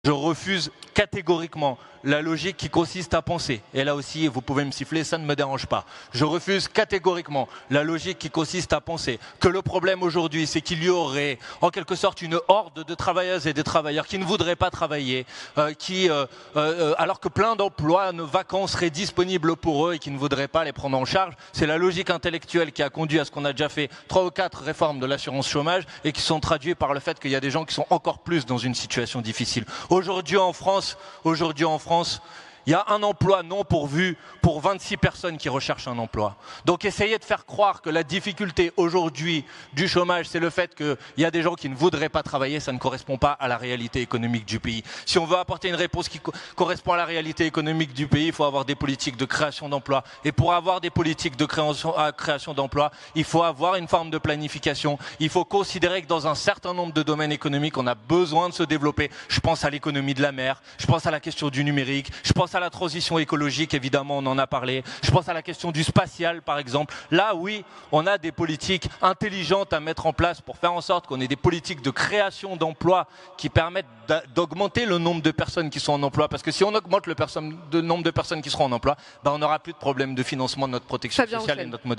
Je refuse catégoriquement la logique qui consiste à penser, et là aussi vous pouvez me siffler, ça ne me dérange pas. Je refuse catégoriquement la logique qui consiste à penser que le problème aujourd'hui c'est qu'il y aurait en quelque sorte une horde de travailleuses et de travailleurs qui ne voudraient pas travailler, alors que plein d'emplois vacants seraient disponibles pour eux et qui ne voudraient pas les prendre en charge. C'est la logique intellectuelle qui a conduit à ce qu'on a déjà fait 3 ou 4 réformes de l'assurance chômage et qui sont traduites par le fait qu'il y a des gens qui sont encore plus dans une situation difficile. Aujourd'hui en France, il y a un emploi non pourvu pour 26 personnes qui recherchent un emploi. Donc essayer de faire croire que la difficulté aujourd'hui du chômage, c'est le fait qu'il y a des gens qui ne voudraient pas travailler, ça ne correspond pas à la réalité économique du pays. Si on veut apporter une réponse qui correspond à la réalité économique du pays, il faut avoir des politiques de création d'emplois. Et pour avoir des politiques de création d'emplois, il faut avoir une forme de planification. Il faut considérer que dans un certain nombre de domaines économiques, on a besoin de se développer. Je pense à l'économie de la mer, je pense à la question du numérique, je pense à la transition écologique, évidemment, on en a parlé. Je pense à la question du spatial, par exemple. Là, oui, on a des politiques intelligentes à mettre en place pour faire en sorte qu'on ait des politiques de création d'emplois qui permettent d'augmenter le nombre de personnes qui sont en emploi. Parce que si on augmente le nombre de personnes qui seront en emploi, ben on n'aura plus de problème de financement de notre protection sociale et de notre modèle.